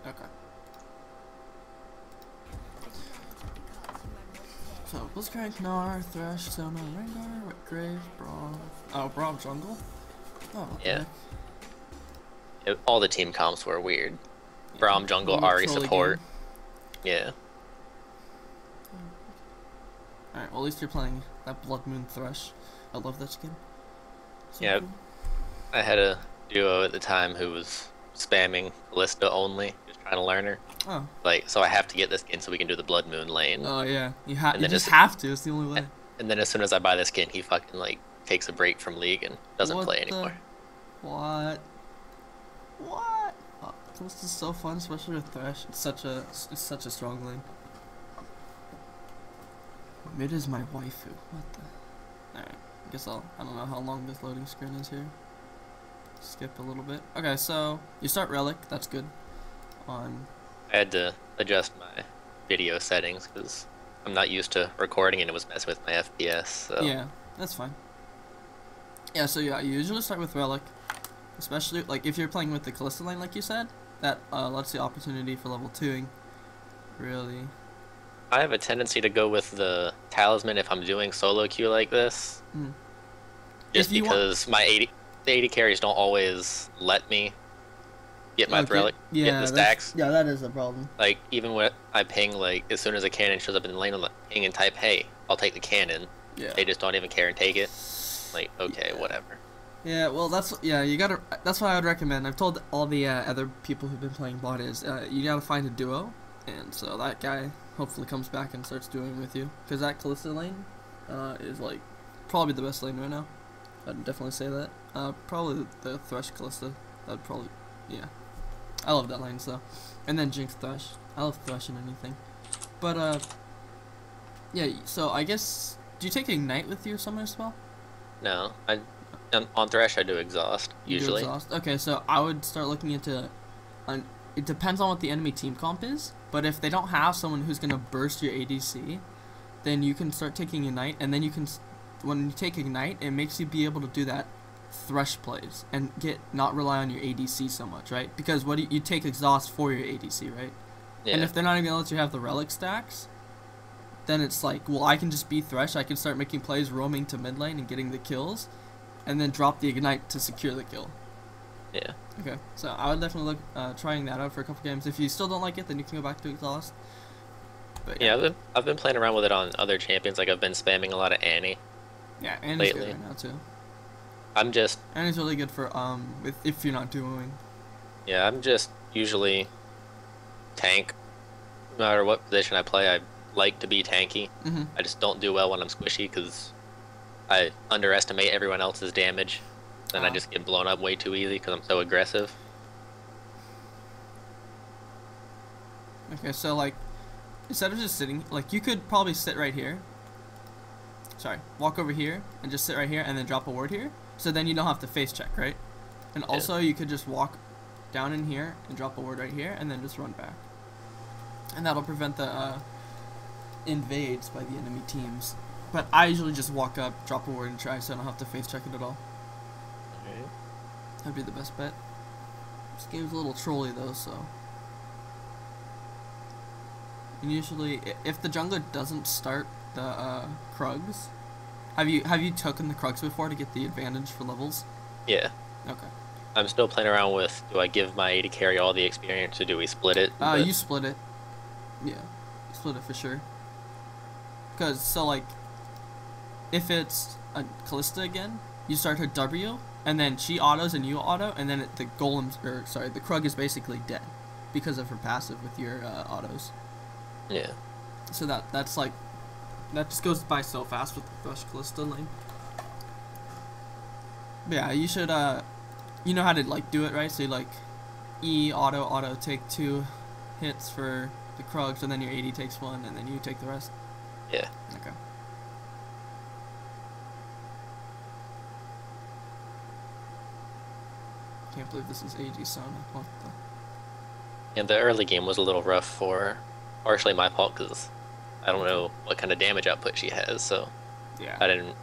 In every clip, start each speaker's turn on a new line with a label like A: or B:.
A: Okay. So, Blitzcrank, Gnar, Thresh, Sona, Rengar, Whitgrave, Braum. Oh, Braum Jungle? Oh, what the
B: Yeah.
A: heck?
B: All the team comps were weird.
A: Yeah,
B: Braum jungle,
A: little
B: Ari
A: trolley
B: support.
A: game.
B: Yeah.
A: Alright, well at least you're playing that Blood Moon Thresh. I love that skin. So
B: Yeah.
A: cool.
B: I had a duo at the time who was spamming Callista only, just trying to learn her.
A: Oh.
B: Like, so I have to get this skin so we can do the Blood Moon lane.
A: Oh yeah. You
B: then
A: just have to, it's the only way.
B: And then as soon as I buy the skin, he fucking like takes a break from League and doesn't
A: What
B: play
A: the-
B: anymore.
A: What? What? Oh, this is so fun, especially with Thresh. It's such a strong lane. Mid is my waifu. What the? Alright, I don't know how long this loading screen is here. Skip a little bit. Okay, so you start Relic, that's good.
B: I had to adjust my video settings because I'm not used to recording and it was messing with my FPS. So.
A: Yeah, that's fine. Yeah, so yeah, you usually start with Relic. Especially, like, if you're playing with the Callista lane, like you said, that lets the opportunity for level 2ing. Really.
B: I have a tendency to go with the Talisman if I'm doing solo queue like this.
A: Mm.
B: Just because the 80 carries don't always let me get my Relic, get the stacks.
A: Yeah, that is a problem.
B: Like, even when I ping, like, as soon as a cannon shows up in the lane, I'm like, ping and type, hey, I'll take the cannon.
A: Yeah.
B: They just don't even care and take it. Like, okay,
A: Yeah.
B: whatever.
A: Yeah, well, that's what I would recommend. I've told all the other people who've been playing bot is, you gotta find a duo, and so that guy hopefully comes back and starts duoing with you, because that Callista lane, is, like, probably the best lane right now. I'd definitely say that. Probably the Thresh Callista, that'd probably, yeah. I love that lane, so. And then Jinx Thresh. I love Thresh and anything. But, yeah, so I guess, do you take Ignite with your summoner spell?
B: No, on Thresh I do Exhaust, usually.
A: Exhaust? Okay, so I would start looking into, it depends on what the enemy team comp is, but if they don't have someone who's going to burst your ADC, then you can start taking Ignite, and then you can, when you take Ignite, it makes you be able to do that Thresh plays, and not rely on your ADC so much, right? Because you take Exhaust for your ADC, right?
B: Yeah.
A: And if they're not even going to let you have the Relic stacks, then it's like, well, I can just be Thresh, I can start making plays, roaming to mid lane and getting the kills, and then drop the Ignite to secure the kill.
B: Yeah.
A: Okay, so I would definitely look trying that out for a couple games. If you still don't like it, then you can go back to Exhaust. But
B: yeah, I've been playing around with it on other champions. Like, I've been spamming a lot of Annie.
A: Yeah, Annie's
B: lately.
A: good right now too.
B: Annie's
A: really good for if you're not duoing.
B: Yeah, I'm just usually tank. No matter what position I play, I like to be tanky.
A: Mm-hmm.
B: I just don't do well when I'm squishy because I underestimate everyone else's damage. Then I just get blown up way too easy because I'm so aggressive.
A: Okay, so like, instead of just sitting, like you could probably sit right here. Sorry, walk over here and just sit right here and then drop a ward here. So then you don't have to face check, right? And also you could just walk down in here and drop a ward right here and then just run back. And that'll prevent the invades by the enemy teams. But I usually just walk up, drop a ward and try so I don't have to face check it at all.
B: Okay.
A: That'd be the best bet. This game's a little trolly though, so. And usually, if the jungler doesn't start the Krugs, have you taken the Krugs before to get the advantage for levels?
B: Yeah.
A: Okay.
B: I'm still playing around with, do I give my AD carry all the experience or do we split it?
A: You split it. Yeah, split it for sure. Because, so like, if it's a Callista again, you start her W, and then she autos and you auto, and then the Krug is basically dead because of her passive with your autos.
B: Yeah.
A: So that's like, that just goes by so fast with the Thresh Callista lane. But yeah, you should, you know how to like do it, right? So you like, E, auto, take 2 hits for the Krugs, and then your AD takes 1, and then you take the rest?
B: Yeah.
A: Okay. Can't believe this is AG Sona. What the?
B: And the early game was a little rough for partially my fault because I don't know what kind of damage output she has, so
A: Yeah.
B: I didn't.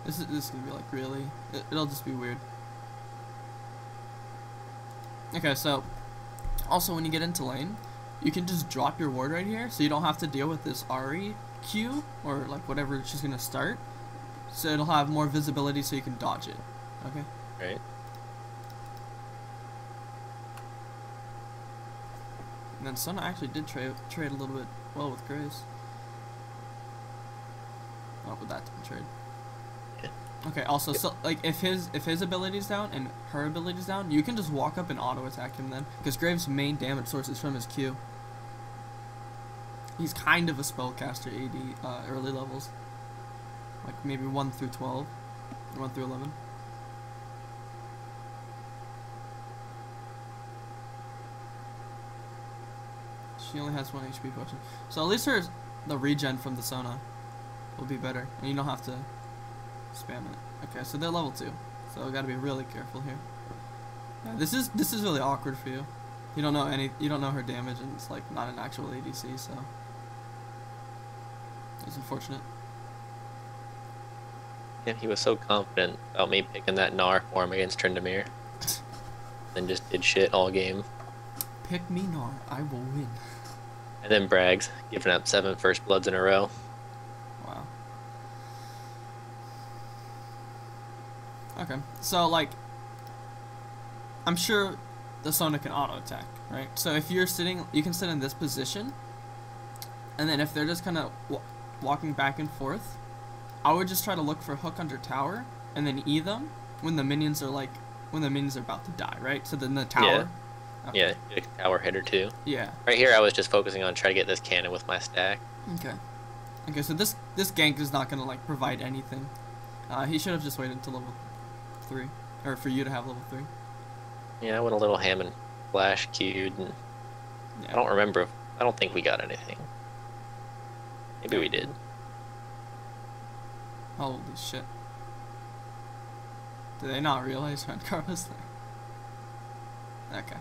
A: This is gonna be like really. It'll just be weird. Okay, so Also, when you get into lane, you can just drop your ward right here, so you don't have to deal with this Ahri Q, or like whatever she's gonna start. So it'll have more visibility so you can dodge it. Okay?
B: Right.
A: And then Sona actually did trade a little bit well with Graves. Oh, but that didn't trade.
B: Yeah.
A: Okay, also, so like if his ability's down and her ability's down, you can just walk up and auto attack him then, because Graves' main damage source is from his Q. He's kind of a spellcaster AD early levels, like maybe 1 through 12, 1 through 11. She only has 1 HP potion, so at least the regen from the Sona will be better, and you don't have to spam it. Okay, so they're level 2, so we gotta be really careful here. Yeah, this is really awkward for you. You don't know her damage, and it's like not an actual ADC, so it's unfortunate.
B: Yeah, he was so confident about me picking that Gnar for him against Tryndamere. Then just did shit all game.
A: Pick me Gnar, I will win.
B: And then brags, giving up 7 first bloods in a row.
A: Wow. Okay, so like, I'm sure the Sona can auto attack, right? So if you're sitting, you can sit in this position, and then if they're just kind of walking back and forth, I would just try to look for hook under tower, and then E them when the minions are about to die, right? So then the tower.
B: Yeah.
A: Okay.
B: Yeah, get a tower hit or 2.
A: Yeah.
B: Right here, I was just focusing on trying to get this cannon with my stack.
A: Okay. Okay, so this gank is not gonna like provide anything. He should have just waited until level 3, or for you to have level 3.
B: Yeah, I went a little ham and flash queued, and
A: Yeah.
B: I don't remember. I don't think we got anything. Maybe we did.
A: Holy shit. Did they not realize Rengar was there? Okay.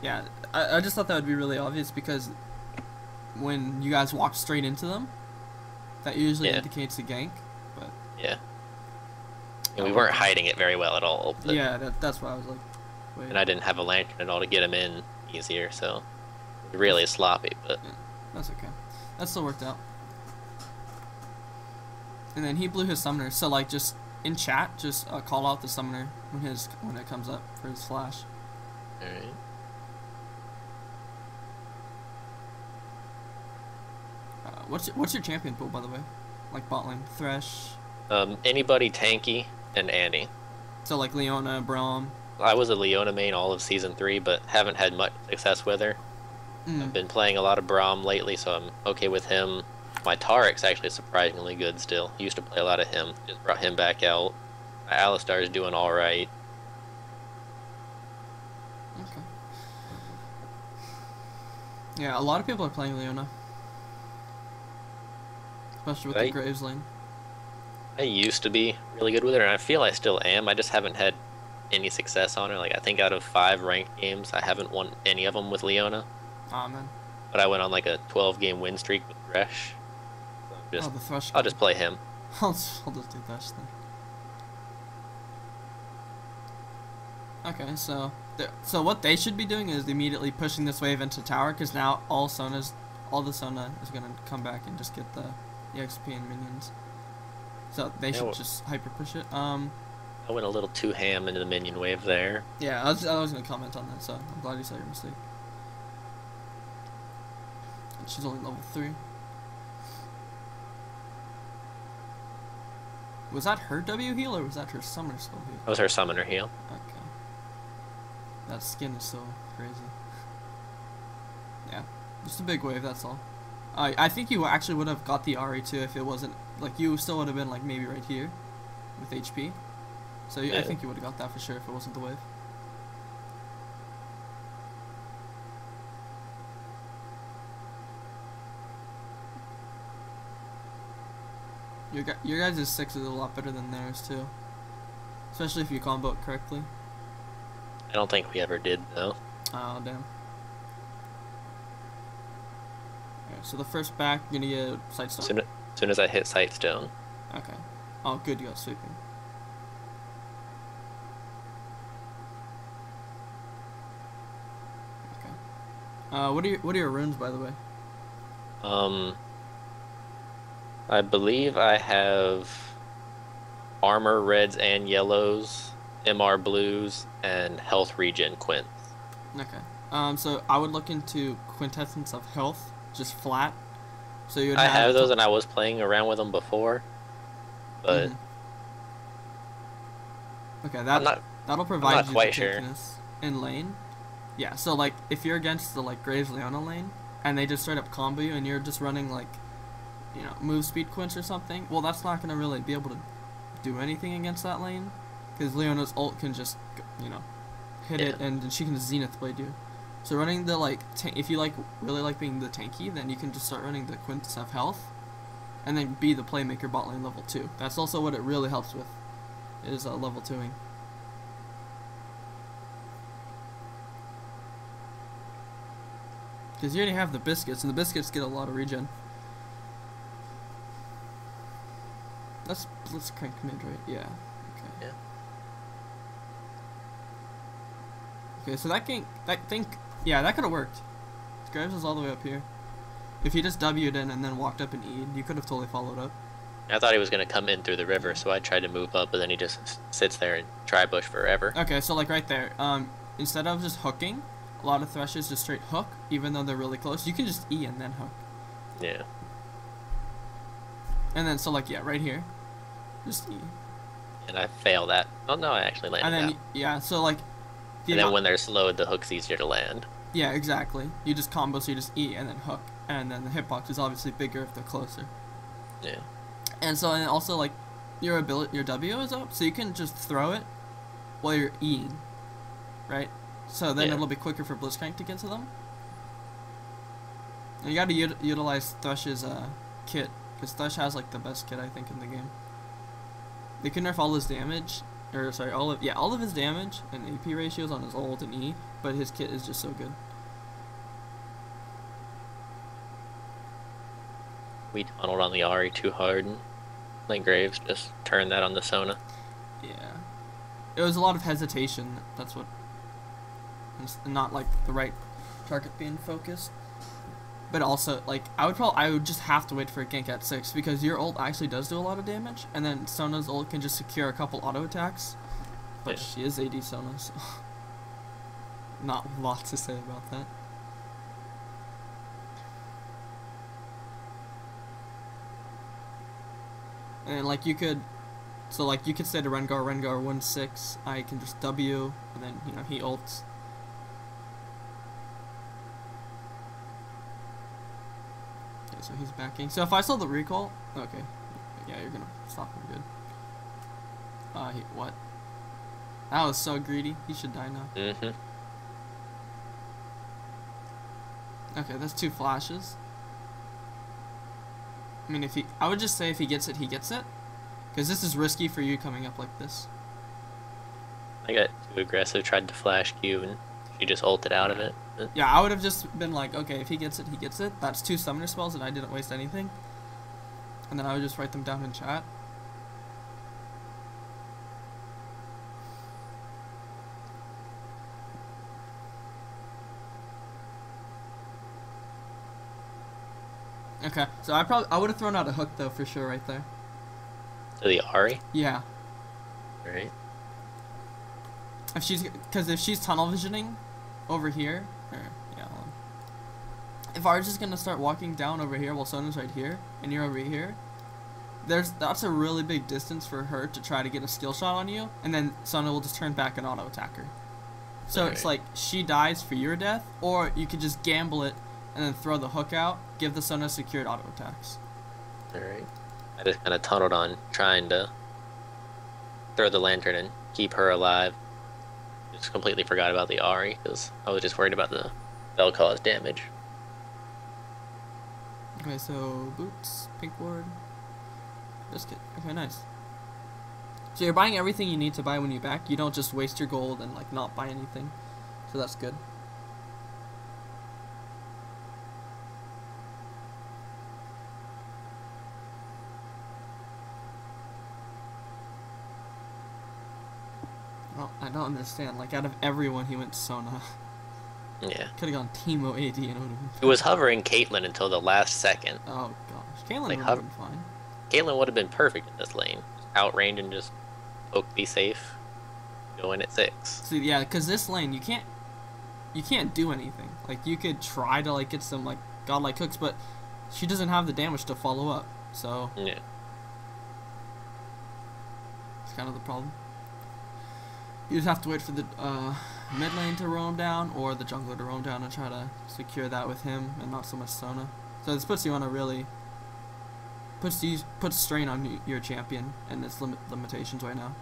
A: Yeah, I just thought that would be really obvious, because when you guys walk straight into them, that usually indicates a gank, but...
B: Yeah. And we weren't hiding it very well at all. But
A: yeah, that's why I was like, wait.
B: And I didn't have a lantern at all to get him in easier, so it was really sloppy, but...
A: Yeah, that's okay. That still worked out. And then he blew his summoner, so like just in chat, just call out the summoner when it comes up for his flash.
B: Alright.
A: What's your champion pool, by the way? Like bot lane, Thresh.
B: Anybody tanky and Annie.
A: So like Leona, Braum.
B: I was a Leona main all of season 3, but haven't had much success with her. I've been playing a lot of Braum lately, so I'm okay with him. My Tarek's actually surprisingly good still. Used to play a lot of him. Just brought him back out. My Alistar's doing alright.
A: Okay. Yeah, a lot of people are playing Leona. Especially with the Graves lane.
B: I used to be really good with her, and I feel I still am. I just haven't had any success on her. Like, I think out of 5 ranked games, I haven't won any of them with Leona.
A: Aw, man.
B: But I went on like a 12-game win streak with Thresh. So
A: the Thresh.
B: I'll just play him.
A: I'll just do Thresh then. Okay, so what they should be doing is immediately pushing this wave into tower, because now all the Sona is gonna come back and just get the EXP and minions. So they should just hyper push it.
B: I went a little too ham into the minion wave there.
A: Yeah, I was gonna comment on that, so I'm glad you saw your mistake. And she's only level 3. Was that her W heal, or was that her summoner skill heal?
B: That was her summoner heal.
A: Okay. That skin is so crazy. Yeah, just a big wave, that's all. I think you actually would have got the Ahri too if it wasn't, like, you still would have been like maybe right here with HP. So I think you would have got that for sure if it wasn't the wave. Your guys' 6 is a lot better than theirs too. Especially if you combo it correctly.
B: I don't think we ever did though.
A: Oh, damn. Alright, so the first back, you're gonna get Sightstone?
B: As soon as I hit Sightstone.
A: Okay. Oh, good, you got sweeping. What are your runes, by the way?
B: Um, I believe I have armor reds and yellows, MR blues, and health regen quints.
A: Okay. So I would look into quintessence of health, just flat. So you would
B: I
A: have
B: have those, and I was playing around with them before, but
A: okay,
B: I'm not.
A: that'll
B: I'm
A: provide
B: not
A: you
B: quite
A: the
B: sure.
A: tankiness in lane. Yeah. So like if you're against the like Graves Leona lane, and they just straight up combo you, and you're just running like, move speed quints or something. Well, that's not gonna really be able to do anything against that lane, because Leona's ult can just hit
B: Yeah.
A: it, and she can Zenith Blade you. So running the like, if you really like being the tanky, then you can just start running the Quintus of health, and then be the playmaker bot lane level 2. That's also what it really helps with, is level 2ing. Because you already have the biscuits, and the biscuits get a lot of regen. Let's crank mid, right? Yeah. Okay.
B: Yeah.
A: Okay, so that could have worked. Graves is all the way up here. If he just W'd in and then walked up and E'd, you could have totally followed up.
B: I thought he was gonna come in through the river, so I tried to move up, but then he just sits there and try bush forever.
A: Okay, so like right there, instead of just hooking, a lot of Threshes just straight hook, even though they're really close. You can just E and then hook.
B: Yeah.
A: And then, so like, yeah, right here, just E.
B: And I fail that. Oh no, I actually landed
A: And then,
B: that.
A: yeah, so like,
B: And then when they're slowed, the hook's easier to land.
A: yeah, exactly. You just combo, so you just E and then hook. And then the hitbox is obviously bigger if they're closer.
B: Yeah.
A: And so, and also, like, your W is up, so you can just throw it while you're E'ing, right? So then it'll be quicker for Blitzcrank to get to them. And you gotta utilize Thresh's kit, because Thresh has, like, the best kit, I think, in the game. They can nerf all his damage, or sorry, all of his damage and AP ratios on his ult and E, but his kit is just so good.
B: We tunneled on the Ari too hard, and like Graves just turned that on the Sona.
A: Yeah. It was a lot of hesitation, that's what, and not, like, the right target being focused. But also, like, I would just have to wait for a gank at 6, because your ult actually does do a lot of damage, and then Sona's ult can just secure a couple auto attacks. But she is AD Sona, so not a lot to say about that. And like you could say to Rengar 1-6, I can just W, and then he ults. Okay, so he's backing. So if I saw the recall, okay, yeah, you're gonna stop him good. What? That was so greedy. He should die now.
B: Mm-hmm.
A: Okay, that's 2 flashes. I mean, I would just say if he gets it, he gets it. Because this is risky for you coming up like this.
B: I got too aggressive, tried to flash Q, and she just ulted out of it.
A: Yeah, I would have just been like, okay, if he gets it, he gets it. That's 2 summoner spells and I didn't waste anything. And then I would just write them down in chat. Okay, so I would have thrown out a hook though for sure right there.
B: To the Ari?
A: Yeah.
B: Right.
A: If she's tunnel visioning over here, if Arj is gonna start walking down over here while Sona's right here and you're over here, that's a really big distance for her to try to get a steal shot on you, and then Sona will just turn back and auto attack her. So it's like she dies for your death, or you could just gamble it and then throw the hook out, give the Sona secured auto attacks.
B: Alright. I just kind of tunneled on trying to throw the lantern and keep her alive. Just completely forgot about the Ari because I was just worried about the spell cause damage.
A: Okay, so boots, pink ward, biscuit. Okay, nice. So you're buying everything you need to buy when you back. You don't just waste your gold and like not buy anything. So that's good. Well, I don't understand. Like, out of everyone, he went Sona.
B: Yeah.
A: Could have gone Teemo AD and it would have been.
B: It was hovering Caitlyn until the last second.
A: Oh gosh, Caitlyn
B: Like,
A: would have been fine.
B: Caitlyn would have been perfect in this lane. Outrange and just poke, be safe. Go in at 6.
A: So yeah, because this lane you can't do anything. Like you could try to like get some like godlike hooks, but she doesn't have the damage to follow up. So
B: yeah,
A: it's kind of the problem. You just have to wait for the mid lane to roam down or the jungler to roam down and try to secure that with him and not so much Sona. So this puts you on a really puts strain on your champion and its limitations right now.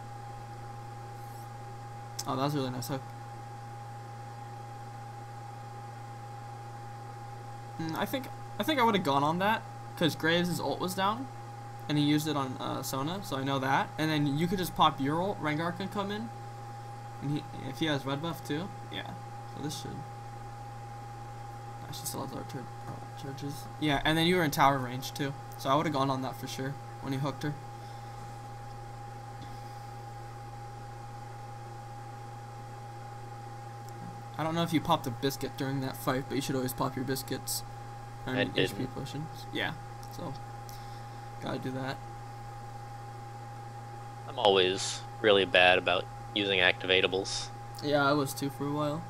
A: Oh, that was a really nice hook. I think I would have gone on that because Graves' ult was down, and he used it on Sona, so I know that. And then you could just pop your ult. Rengar can come in, and if he has red buff too, yeah. So this should. She still has our charges. Yeah, and then you were in tower range too, so I would have gone on that for sure when he hooked her. I don't know if you popped a biscuit during that fight, but you should always pop your biscuits.
B: I did.
A: HP potions. Yeah, so gotta do that.
B: I'm always really bad about using activatables.
A: Yeah, I was too for a while,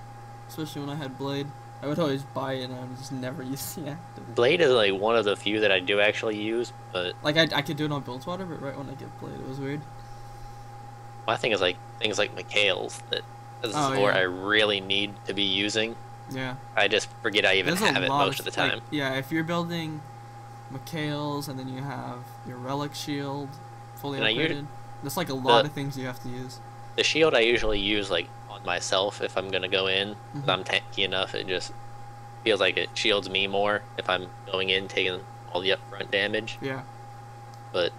A: especially when I had Blade. I would always buy it and I would just never use the active.
B: Blade is like one of the few that I do actually use, but
A: like I could do it on Bilgewater, but right when I get Blade, it was weird.
B: my thing is like things like Mikhail's that this is
A: Oh,
B: where
A: yeah.
B: I really need to be using.
A: Yeah.
B: I just forget I even
A: There's
B: have
A: a
B: it
A: lot
B: most of the
A: like,
B: time.
A: yeah, if you're building Mikhail's and then you have your Relic Shield fully
B: And
A: upgraded, there's like a lot of things you have to use.
B: The shield I usually use like on myself if I'm gonna go in. 'Cause
A: Mhm.
B: I'm tanky enough. It just feels like it shields me more if I'm going in taking all the upfront damage.
A: Yeah.
B: But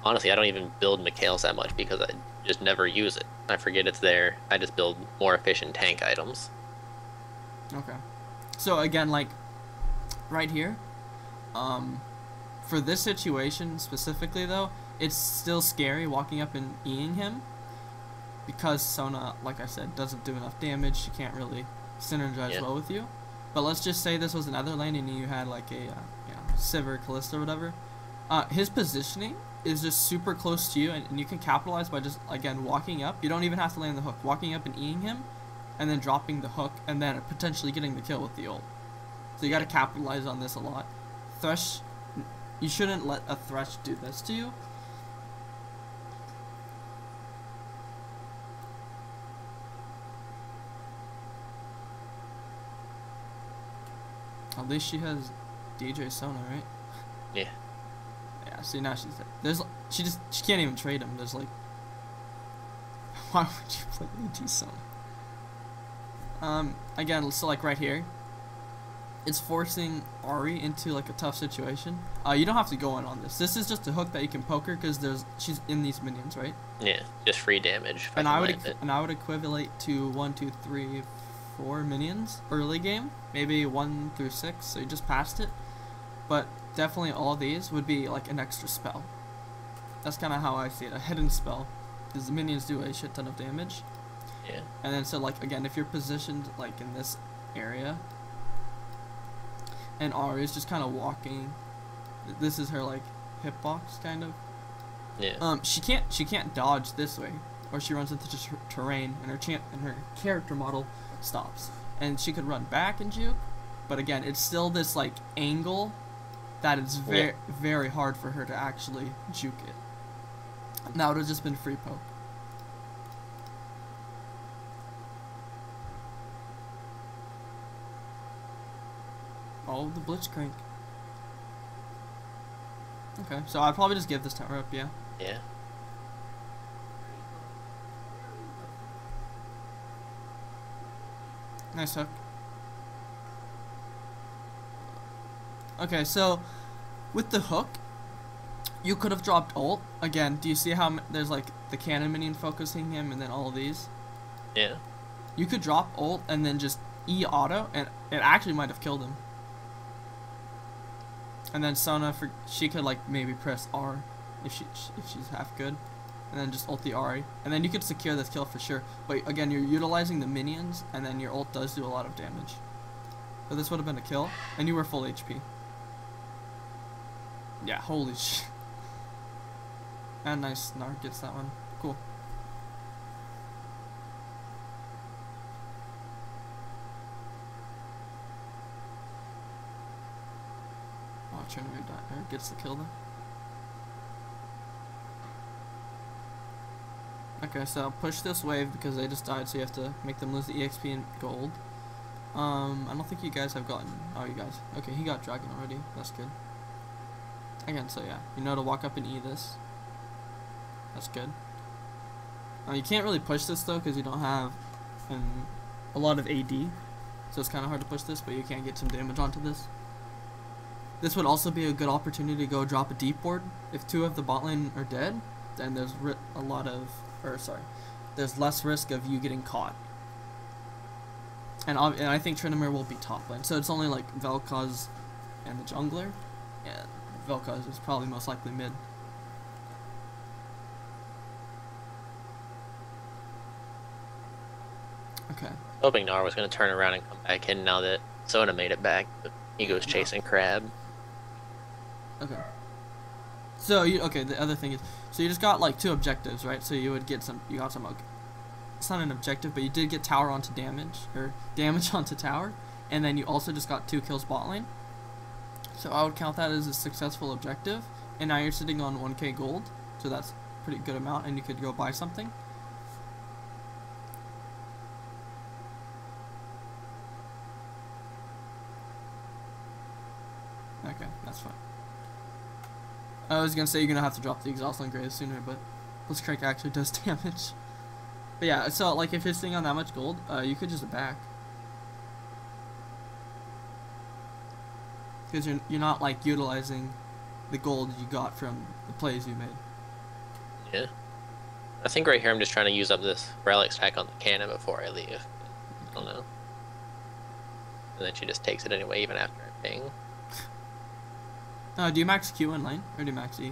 B: honestly, I don't even build Mikhail's that much because I just never use it. I forget it's there. I just build more efficient tank items.
A: Okay. So again, like right here, for this situation specifically though, it's still scary walking up and Eing him because Sona, like I said, doesn't do enough damage. She can't really synergize well with you. But let's just say this was another lane and you had like a Sivir, Kalista, or whatever. His positioning is just super close to you, and you can capitalize by just again walking up. You don't even have to land the hook. Walking up and Eing him, and then dropping the hook, and then potentially getting the kill with the ult. So you got to capitalize on this a lot. Thresh, you shouldn't let a Thresh do this to you. At least she has DJ Sona, right?
B: Yeah.
A: Yeah. See, now she's there. She can't even trade him. There's like, why would you play DJ Sona? Again, so like right here, it's forcing Ahri into like a tough situation. You don't have to go in on this. This is just a hook that you can poke her because she's in these minions, right?
B: Yeah, just free damage.
A: And I would equivalent to 1, 2, 3, 4 minions early game, maybe 1 through 6. So you just passed it, but definitely all these would be like an extra spell. That's kind of how I see it, a hidden spell, because the minions do a shit ton of damage.
B: Yeah.
A: And then so like again, if you're positioned like in this area, and Ahri is just kind of walking, this is her like hitbox kind of.
B: Yeah.
A: She can't dodge this way, or she runs into terrain, and her character model stops, and she could run back and juke, but again, it's still this like angle that it's very hard for her to actually juke it. Now it would have just been free poke. Oh, the Blitzcrank. Okay, so I'd probably just give this tower up, yeah.
B: Yeah.
A: Nice hook. Okay, so with the hook, you could have dropped ult. Again, do you see how there's like the cannon minion focusing him and then all of these?
B: Yeah.
A: You could drop ult and then just E auto, and it actually might have killed him. And then Sona, she could like maybe press R if she's half good, and then just ult the Ahri, and then you could secure this kill for sure. But again, you're utilizing the minions, and then your ult does do a lot of damage. But this would have been a kill, and you were full HP. Yeah, holy shit. And nice, Nar gets that one. Cool. Oh, Trinity gets the kill though. Okay, so push this wave because they just died, so you have to make them lose the EXP and gold. I don't think you guys have gotten... Oh, you guys. Okay, he got dragon already. That's good. Again, so yeah. You know to walk up and E this. That's good. You can't really push this, though, because you don't have a lot of AD. So it's kind of hard to push this, but you can get some damage onto this. This would also be a good opportunity to go drop a deep ward. If 2 of the bot lane are dead, then there's there's less risk of you getting caught. And I think Tryndamere will be top lane, so it's only like Vel'Koz and the jungler. Yeah, Vel'Koz is probably most likely mid. Okay.
B: Hoping Nar was going to turn around and come back in now that Sona made it back, but he goes chasing Crab.
A: Okay. So the other thing is, so you just got like 2 objectives, right? So you would get you got some. It's not an objective, but you did get tower onto damage, or damage onto tower, and then you also just got 2 kills bot lane. So I would count that as a successful objective. And now you're sitting on 1k gold, so that's a pretty good amount, and you could go buy something. Okay, that's fine. I was gonna say you're gonna have to drop the exhaust on Graves sooner, but Blitzcrank actually does damage. But yeah, so like if you're sitting on that much gold, you could just back. Because you're not like utilizing the gold you got from the plays you made.
B: Yeah. I think right here I'm just trying to use up this relic stack on the cannon before I leave. I don't know. And then she just takes it anyway even after I ping.
A: Do you max Q in lane, or do you max E?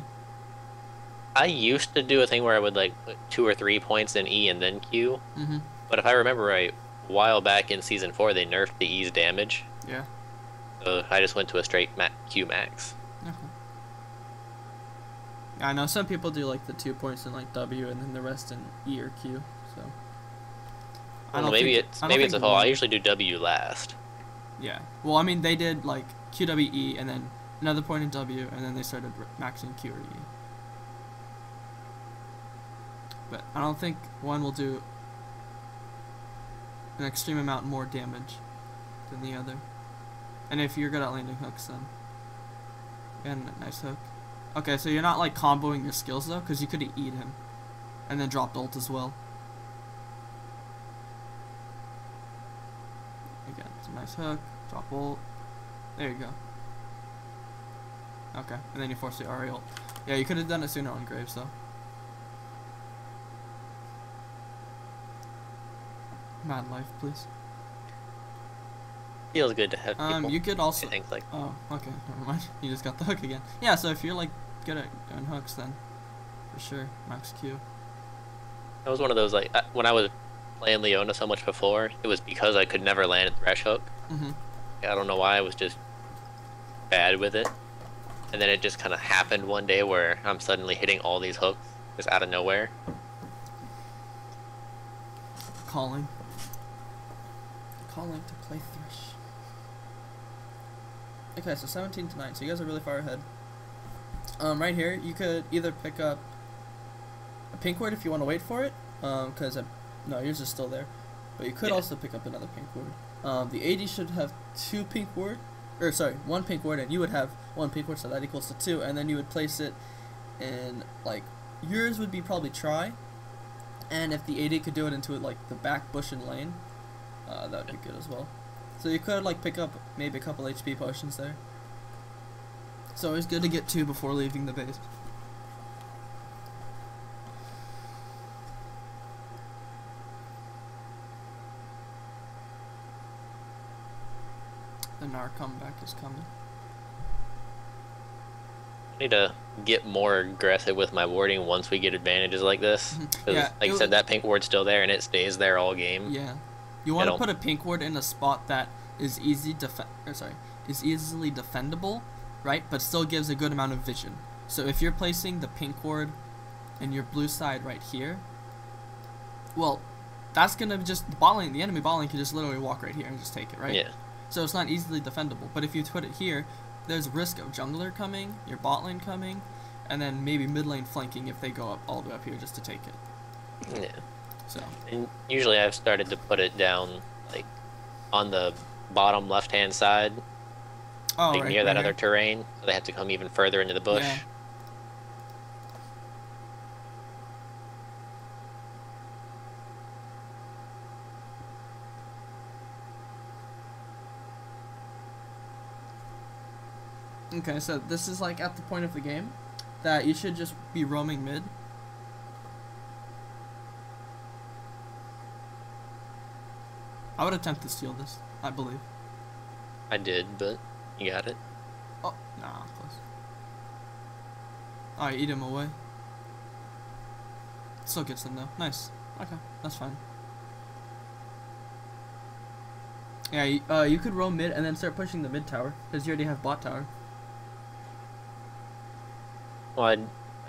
B: I used to do a thing where I would like put 2 or 3 points in E and then Q.
A: Mm-hmm.
B: But if I remember right, a while back in Season 4 they nerfed the E's damage.
A: Yeah.
B: So I just went to a straight Q max.
A: Okay. Yeah, I know some people do like the 2 points in like W and then the rest in E or Q. So.
B: Well, maybe it's a fall. I usually do W last.
A: Yeah. Well, I mean they did like QWE and then another point in W, and then they started maxing Q or E. But I don't think one will do an extreme amount more damage than the other. And if you're good at landing hooks, then and a nice hook. Okay, so you're not like comboing your skills though, because you could eat him, and then drop ult as well. Again, it's a nice hook. Drop ult. There you go. Okay, and then you force the Ahri ult. Yeah, you could have done it sooner on Graves though. Mad life, please.
B: Feels good to have people.
A: You could also.
B: Things like.
A: Oh, okay, never mind. You just got the hook again. Yeah, so if you're like good at doing hooks, then for sure max Q.
B: That was one of those like when I was playing Leona so much before. It was because I could never land a Thresh hook.
A: Mhm.
B: I don't know why. I was just bad with it. And then it just kind of happened one day where I'm suddenly hitting all these hooks just out of nowhere.
A: Calling to play Thresh. Okay, so 17 to 9. So you guys are really far ahead. Right here, you could either pick up a pink ward if you want to wait for it. Because no, yours is still there. But you could also pick up another pink ward. The AD should have 2 pink ward. Or sorry, 1 pink ward, and you would have 1 pink ward, so that equals to 2, and then you would place it in, like, yours would be probably try, and if the AD could do it into like the back bush and lane, that would be good as well. So you could like pick up maybe a couple HP potions there. It's always good to get 2 before leaving the base. The Nar comeback is coming.
B: I need to get more aggressive with my warding once we get advantages like this.
A: Yeah,
B: like you said, that pink ward's still there and it stays there all game.
A: Yeah. You want to put a pink ward in a spot that is is easily defendable, right? But still gives a good amount of vision. So if you're placing the pink ward and your blue side right here, well, that's gonna just the enemy bot lane can just literally walk right here and just take it, right?
B: Yeah.
A: So it's not easily defendable. But if you put it here, there's risk of jungler coming, your bot lane coming, and then maybe mid lane flanking if they go up all the way up here just to take it.
B: Yeah.
A: So.
B: And usually I've started to put it down like on the bottom left hand side, like near that other terrain, so they have to come even further into the bush.
A: Yeah. Okay, so this is like at the point of the game that you should just be roaming mid. I would attempt to steal this, I believe.
B: I did, but you got it.
A: Oh, nah, close. Alright, eat him away. Still gets them though. Nice. Okay, that's fine. Yeah, you could roam mid and then start pushing the mid tower, because you already have bot tower.
B: Well,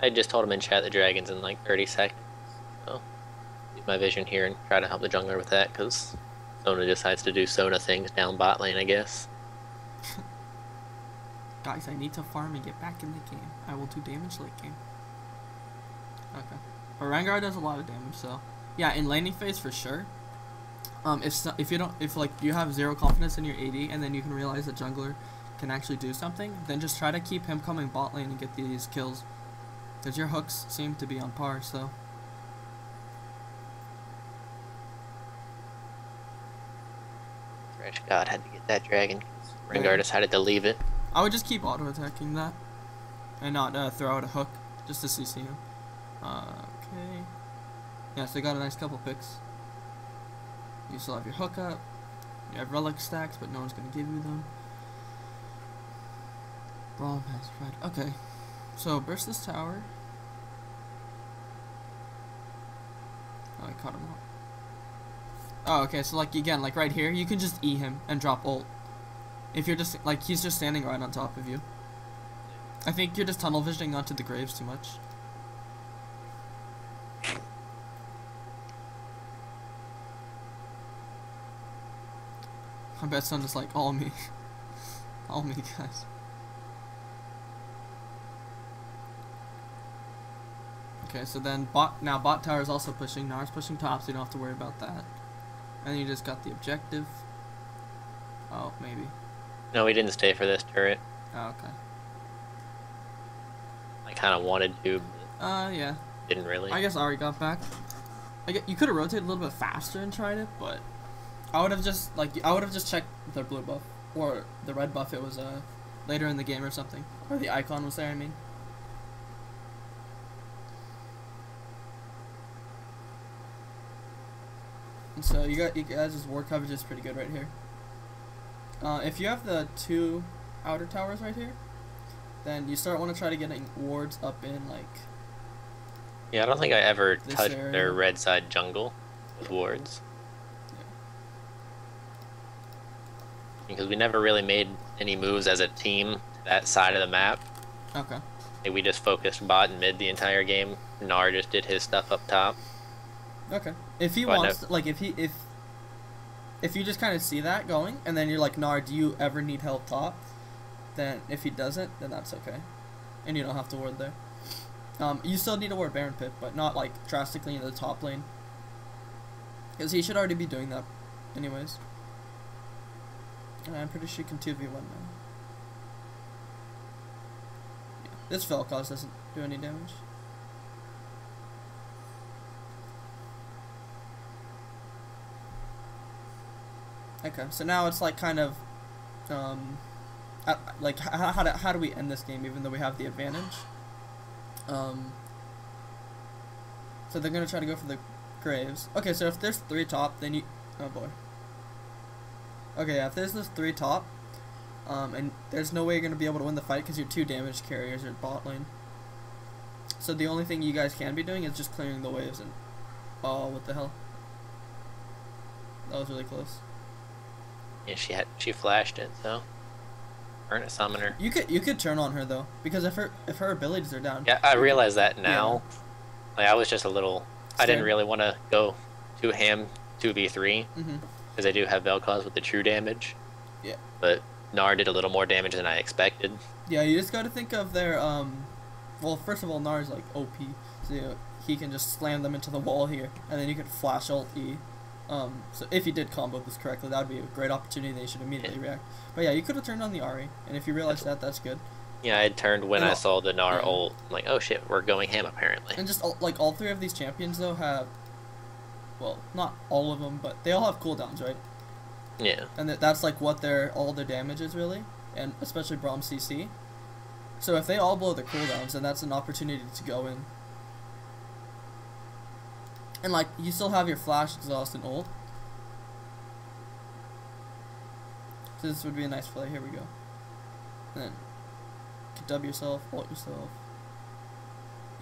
B: I just told him in chat the dragon's in like 30 seconds. So, use my vision here and try to help the jungler with that, because Sona decides to do Sona things down bot lane, I guess.
A: Guys, I need to farm and get back in the game. I will do damage late game. Okay. But Rengar does a lot of damage, so yeah, in laning phase for sure. If like you have zero confidence in your AD and then you can realize that jungler can actually do something, then just try to keep him coming bot lane and get these kills, because your hooks seem to be on par. So
B: Thresh God had to get that dragon. Rengar decided to leave it.
A: I would just keep auto attacking that and not throw out a hook just to CC him. Okay. Yeah, so they got a nice couple picks. You still have your hook up. You have relic stacks, but no one's gonna give you them. Braum has red. Okay. So burst this tower. Oh, I caught him off. Oh, okay, so like again, like right here, you can just E him and drop ult. If you're just like he's just standing right on top of you. I think you're just tunnel visioning onto the graves too much. I bet Son is like all me. All me, guys. Okay, so then bot tower is also pushing. Nar's pushing top, so you don't have to worry about that. And you just got the objective. Oh, maybe.
B: No, we didn't stay for this turret.
A: Oh, okay.
B: I kind of wanted to, but
A: yeah.
B: didn't really.
A: I guess Ari got back. You could have rotated a little bit faster and tried it, but I would have just checked the blue buff or the red buff. It was later in the game or something, or the icon was there. I mean. And so you guys' ward coverage is pretty good right here. If you have the 2 outer towers right here, then you want to try to getting wards up in like.
B: Yeah, I don't think I ever touched their red side jungle with wards.
A: Yeah.
B: Because we never really made any moves as a team to that side of the map.
A: Okay.
B: We just focused bot and mid the entire game. Gnar just did his stuff up top.
A: Okay. If he wants, like, if you just kind of see that going, and then you're like, Gnar, do you ever need help top? Then if he doesn't, then that's okay, and you don't have to ward there. You still need to ward Baron Pit, but not like drastically in the top lane, because he should already be doing that, anyways. And I'm pretty sure you can 2v1 now. Yeah. This Vel'Koz doesn't do any damage. Okay, so now it's like kind of, like how do we end this game even though we have the advantage? So they're gonna try to go for the graves. Okay, so if there's 3 top, then you, oh boy. Okay, yeah, if there's this 3 top, and there's no way you're gonna be able to win the fight because you're 2 damage carriers at bot lane. So the only thing you guys can be doing is just clearing the waves and, oh, what the hell? That was really close.
B: Yeah, she flashed it, so burn a summoner.
A: You could turn on her though, because if her abilities are down.
B: Yeah, I realize that now.
A: Yeah.
B: Like I was just a little. I didn't
A: Scared.
B: really want to go too ham 2v3
A: Mhm.
B: because I do have Vel'Koz with the true damage.
A: Yeah.
B: But Gnar did a little more damage than I expected.
A: Yeah, you just got to think of their Well, first of all, Gnar's like OP, so he can just slam them into the wall here, and then you could flash ult E. So if you did combo this correctly, that would be a great opportunity. They should immediately react. But yeah, you could have turned on the Ahri, and if you realize that's good.
B: Yeah, I had turned when
A: And
B: I saw the Gnar
A: yeah.
B: ult. I'm like, oh shit, we're going ham apparently.
A: And just like all three of these champions though have, well, not all of them, but they all have cooldowns, right?
B: Yeah.
A: And that's like what all their damage is really, and especially Braum CC. So if they all blow their cooldowns, then that's an opportunity to go in. And like you still have your flash, exhaust, and ult. So this would be a nice play. Here we go. And then you can dub yourself, ult yourself.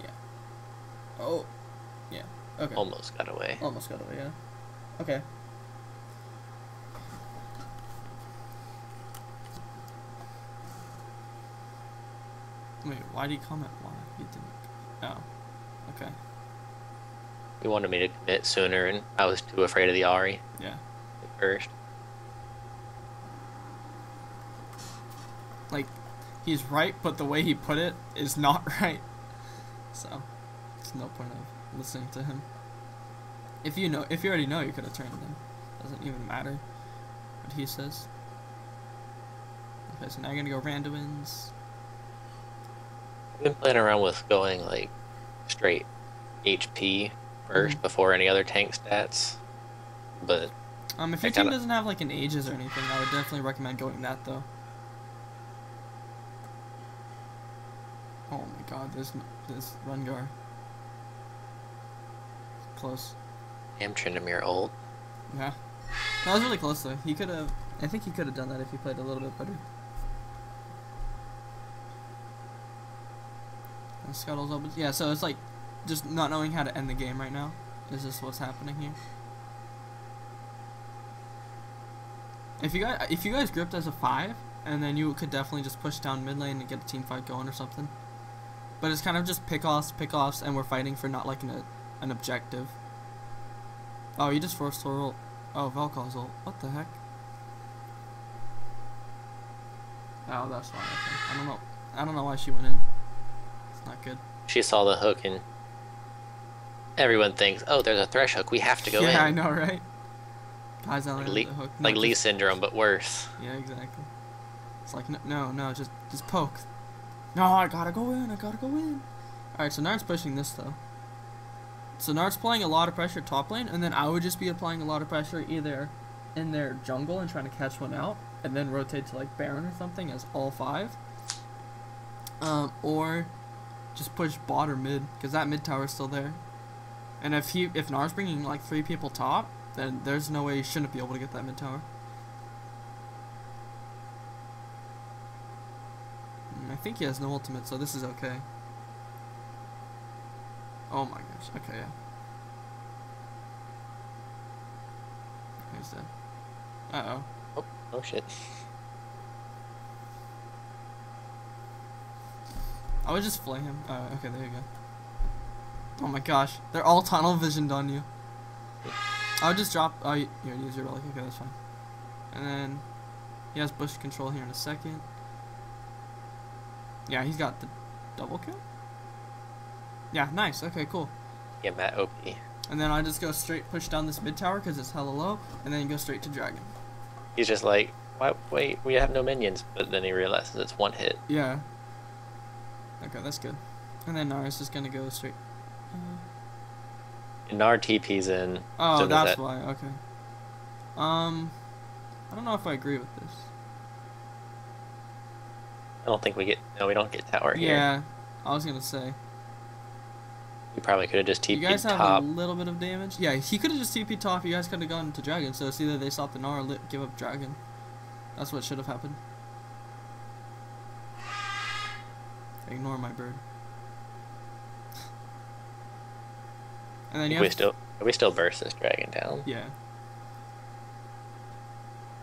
A: Yeah. Oh. Yeah. Okay.
B: Almost got away.
A: Almost got away. Yeah. Okay. Wait, why did he comment? Why he didn't? Oh. Okay.
B: He wanted me to commit sooner, and I was too afraid of the Ahri
A: Yeah.
B: at first.
A: Like, he's right, but the way he put it is not right. So, there's no point of listening to him. If you already know, you could have turned him. Doesn't even matter what he says. Okay, so now you're gonna go randomins.
B: I've been playing around with going like straight HP first before any other tank stats, but
A: If your team doesn't have like an Aegis or anything, I would definitely recommend going that though. Oh my God, this Rengar. Close.
B: I'm Tryndamere ult.
A: Yeah, that was really close though. He could have. I think he could have done that if he played a little bit better. And Scuttle's open. Yeah, so it's like just not knowing how to end the game right now. Is just what's happening here. If you guys gripped as a 5, and then you could definitely just push down mid lane and get a team fight going or something. But it's kind of just pick-offs, and we're fighting for not like an objective. Oh, you just forced her ult. Oh, Vel'Koz ult. What the heck? Oh, that's fine. Okay. I don't know why she went in. It's not good.
B: She saw the hook, and everyone thinks, oh, there's a Thresh hook, we have to go in.
A: Yeah, I know, right? Guys, I like the hook. No,
B: like Lee syndrome, but worse.
A: Yeah, exactly. It's like, no, just poke. No, I gotta go in. Alright, so Nard's pushing this, though. So Nard's playing a lot of pressure top lane, and then I would just be applying a lot of pressure either in their jungle and trying to catch one out, and then rotate to, like, Baron or something as all 5. Or just push bot or mid, because that mid tower is still there. And if Nard's bringing, like, 3 people top, then there's no way he shouldn't be able to get that mid tower. I think he has no ultimate, so this is okay. Oh my gosh, okay, yeah. He's dead. Uh-oh.
B: Oh shit.
A: I would just flay him. Okay, there you go. Oh my gosh, they're all tunnel visioned on you. I would just drop. Oh, you already used your relic. Okay, that's fine. And then he has bush control here in a second. Yeah, he's got the double kill. Yeah, nice. Okay, cool.
B: Yeah, Matt OP.
A: And then I just go straight push down this mid tower because it's hella low, and then go straight to dragon.
B: He's just like, wait, we have no minions, but then he realizes it's one hit.
A: Yeah. Okay, that's good. And then Nara's just gonna go straight.
B: And Nar TP's in.
A: Oh,
B: so
A: that's why. Okay. I don't know if I agree with this.
B: I don't think we don't get tower here.
A: Yeah, I was gonna say.
B: You probably could have just TP'd
A: You guys have
B: top.
A: a little bit of damage. Yeah, he could have just TP'd top. You guys could have gone to dragon. So it's either they stop the Gnar or give up dragon. That's what should have happened. Ignore my bird. And then
B: we still burst this dragon down.
A: Yeah.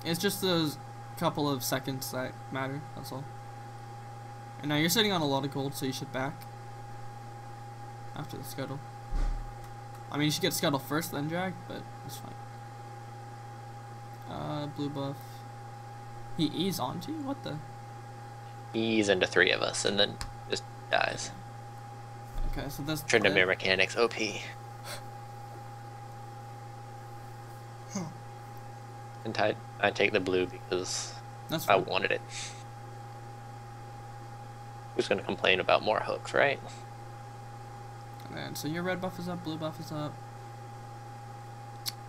A: It's just those couple of seconds that matter, that's all. And now you're sitting on a lot of gold, so you should back after the scuttle. I mean, you should get scuttle first, then drag, but it's fine. Blue buff. He E's onto you? What the?
B: E's into 3 of us, and then just dies.
A: Okay, so that's
B: Tryndamere mechanics, OP. And I take the blue because I wanted it. Who's gonna complain about more hooks, right?
A: And so your red buff is up, blue buff is up.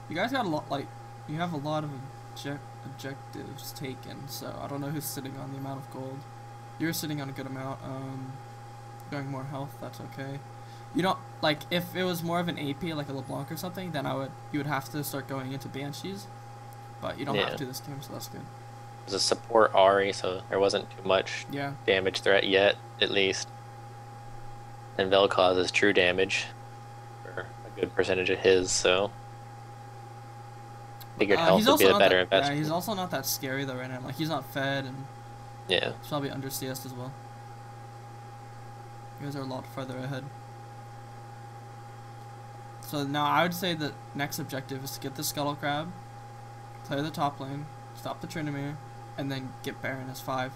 A: You guys got a lot, like, you have a lot of objectives taken, so I don't know who's sitting on the amount of gold. You're sitting on a good amount. Going more health, that's okay. You don't, like, if it was more of an AP, like a LeBlanc or something, then you would have to start going into Banshees. But you don't have to this game, so that's good.
B: It was a support Ahri, so there wasn't too much damage threat yet, at least. And Vel causes true damage for a good percentage of his, so figured health would be a better investment.
A: Yeah, he's also not that scary though right now. Like, he's not fed, and
B: he's
A: probably under CS as well. You guys are a lot further ahead. So now I would say the next objective is to get the Scuttle Crab, clear the top lane, stop the Tryndamere, and then get Baron as 5.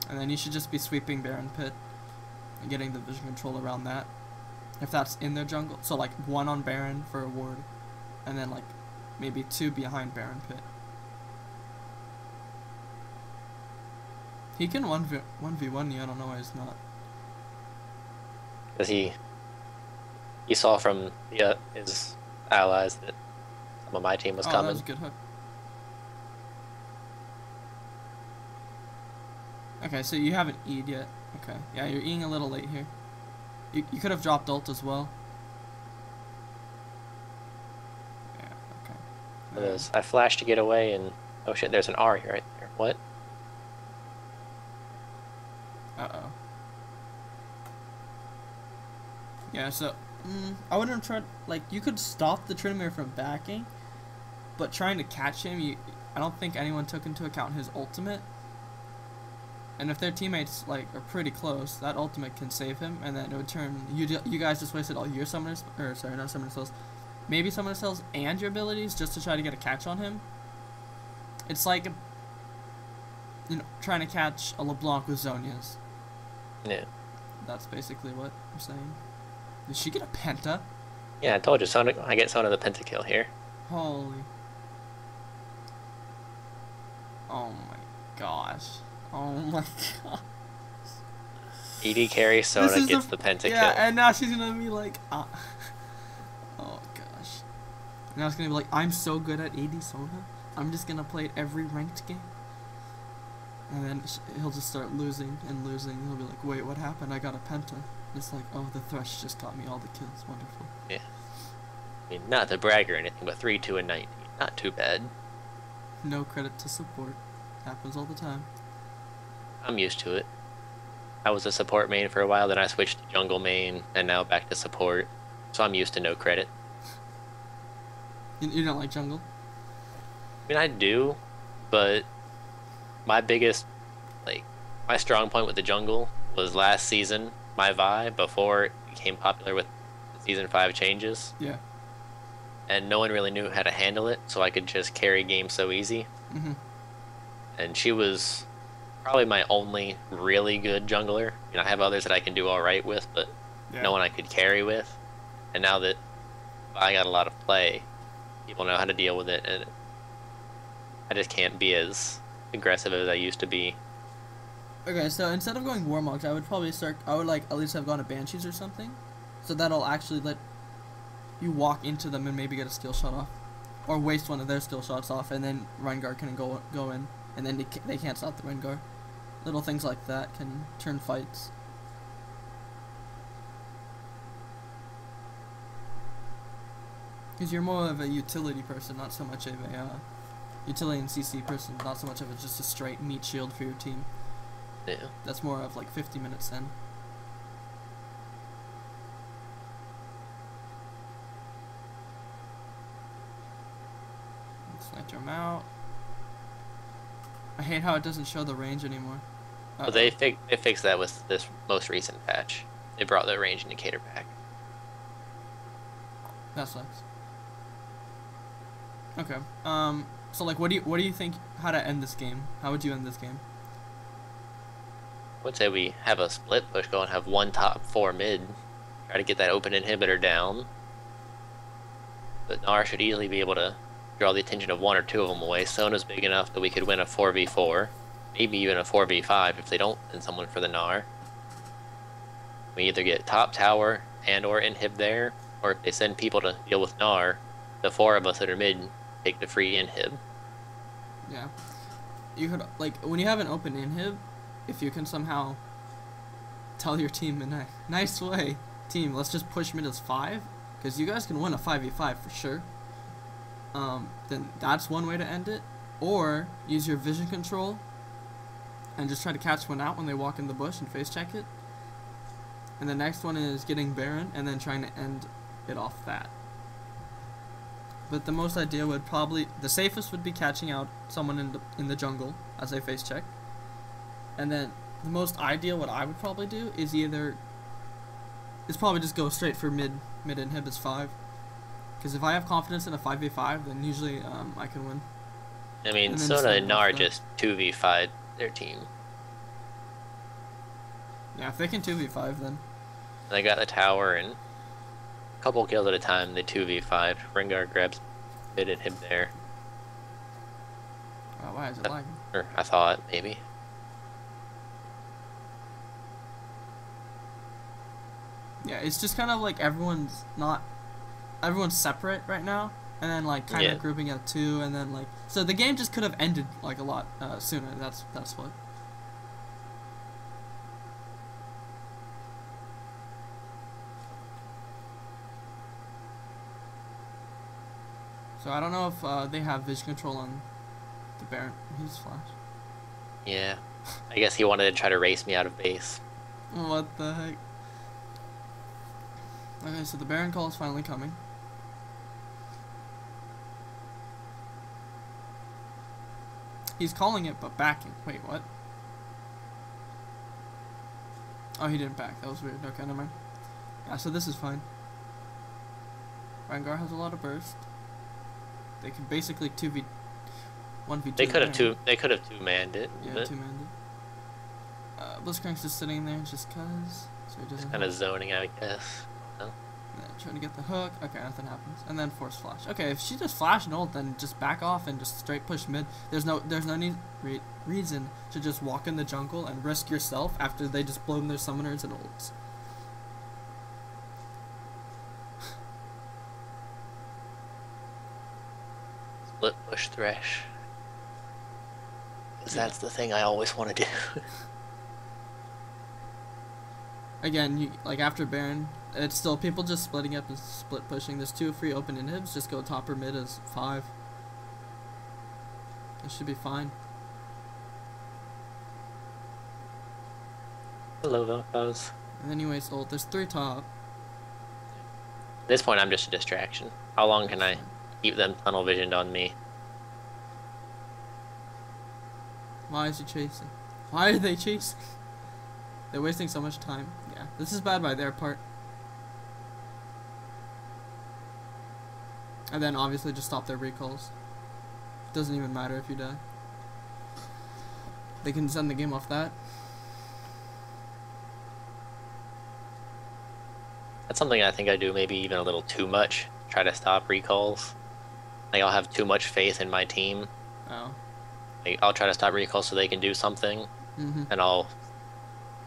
A: And then you should just be sweeping Baron Pit and getting the vision control around that. If that's in their jungle. So like 1 on Baron for a ward. And then like maybe 2 behind Baron Pit. He can 1v1 you, I don't know why he's not.
B: Because he saw from his allies that some of my team was coming.
A: That was a good hook. Okay, so you haven't E'd yet. Okay, yeah, you're E'ing a little late here. You could have dropped ult as well. Yeah, okay.
B: I flashed to get away, and oh shit, there's an Ahri right there. What?
A: Uh-oh. Yeah, so I wouldn't have tried, like, you could stop the Tryndamere from backing, but trying to catch him, I don't think anyone took into account his ultimate. And if their teammates, like, are pretty close, that ultimate can save him, and then it would turn, you guys just wasted all your summoners, or sorry, not summoner cells, maybe summoner cells and your abilities just to try to get a catch on him. It's like, you know, trying to catch a LeBlanc with Zhonya's.
B: Yeah.
A: That's basically what I'm saying. Did she get a penta?
B: Yeah, I told you, I get Sona the pentakill here.
A: Holy. Oh my gosh. Oh my god.
B: ED carry, Sona gets the pentakill.
A: Yeah, and now she's gonna be like, oh gosh. Now it's gonna be like, I'm so good at AD Sona, I'm just gonna play it every ranked game. And then he'll just start losing and losing. He'll be like, wait, what happened? I got a penta. It's like, oh, the Thresh just got me all the kills. Wonderful.
B: Yeah. I mean, not to brag or anything, but 3, 2, and 19. Not too bad.
A: No credit to support. Happens all the time.
B: I'm used to it. I was a support main for a while, then I switched to jungle main, and now back to support. So I'm used to no credit.
A: You don't like jungle?
B: I mean, I do, but my biggest, like, my strong point with the jungle was last season, my Vi, before it became popular with the Season 5 changes.
A: Yeah. And
B: no one really knew how to handle it, so I could just carry games so easy.
A: Mm-hmm.
B: And she was probably my only really good jungler. You know, I have others that I can do alright with, but no one I could carry with. And now that I got a lot of play, people know how to deal with it, and I just can't be as aggressive as I used to be.
A: Okay, so instead of going Warmogs, I would like at least have gone to Banshees or something, so that'll actually let you walk into them and maybe get a skill shot off, or waste one of their skill shots off, and then Rengar can go in, and then they can't stop the Rengar. Little things like that can turn fights. Because you're more of a utility person, not so much of a utility and CC person, not so much of just a straight meat shield for your team.
B: Yeah.
A: That's more of like 50 minutes in. Sniper him out. I hate how it doesn't show the range anymore.
B: Well, they fixed that with this most recent patch. They brought the range indicator back.
A: That sucks. Okay. So like, what do you think? How to end this game? How would you end this game?
B: I would say we have a split push going, have one top, 4 mid. Try to get that open inhibitor down. But Gnar should easily be able to draw the attention of 1 or 2 of them away. Sona's big enough that we could win a 4v4. Maybe even a 4v5 if they don't send someone for the Gnar. We either get top tower and or inhib there, or if they send people to deal with Gnar, the 4 of us that are mid take the free inhib.
A: Yeah. You could, like, when you have an open inhib, if you can somehow tell your team in a nice way, team, let's just push mid as 5, because you guys can win a 5v5 for sure. Then that's one way to end it. Or use your vision control and just try to catch one out when they walk in the bush and face check it. And the next one is getting Baron and then trying to end it off that. But the most ideal would probably, the safest would be catching out someone in the jungle as they face check. And then the most ideal, what I would probably do is probably just go straight for mid inhib as 5. Because if I have confidence in a 5v5, then usually I can win.
B: I mean, Sona and Gnar just 2v5 their team.
A: Yeah, if they can 2v5, then.
B: They got the tower and a couple kills at a time, they 2v5. Rengar grabs mid and him there.
A: Oh, why is it lagging?
B: Or I thought, maybe.
A: Yeah, it's just kind of like everyone's separate right now, and then like kind of grouping at 2, and then like, so the game just could have ended like a lot sooner. That's what. So I don't know if they have vision control on the Baron. He's flash.
B: Yeah, I guess he wanted to try to race me out of base.
A: What the heck? Okay, so the Baron call is finally coming. He's calling it, but backing. Wait, what? Oh, he didn't back. That was weird. Okay, never mind. Yeah, so this is fine. Rengar has a lot of burst. They can basically 1v2.
B: They could have two-manned it.
A: Yeah, two-manned it. Blitzcrank's just sitting there just cause. So he doesn't.
B: Kind of zoning out, I guess. No?
A: Yeah, trying to get the hook. Okay, nothing happens. And then force flash. Okay, if she just flash and ult, then just back off and just straight push mid. There's no reason to just walk in the jungle and risk yourself after they just blow their summoners and ults.
B: Split push Thresh. Because that's the thing I always want to do.
A: Again, you, like after Baron, it's still people just splitting up and split pushing. There's 2 free open inhibs. Just go top or mid as 5. It should be fine.
B: Hello, Velcros.
A: And then you waste ult. There's 3 top.
B: At this point, I'm just a distraction. How long can I keep them tunnel visioned on me?
A: Why is he chasing? Why are they chasing? They're wasting so much time. Yeah, this is bad by their part. And then obviously just stop their recalls. Doesn't even matter if you die. They can send the game off that.
B: That's something I think I do maybe even a little too much. Try to stop recalls. Like I'll have too much faith in my team.
A: Oh.
B: Like, I'll try to stop recalls so they can do something.
A: Mm-hmm.
B: And I'll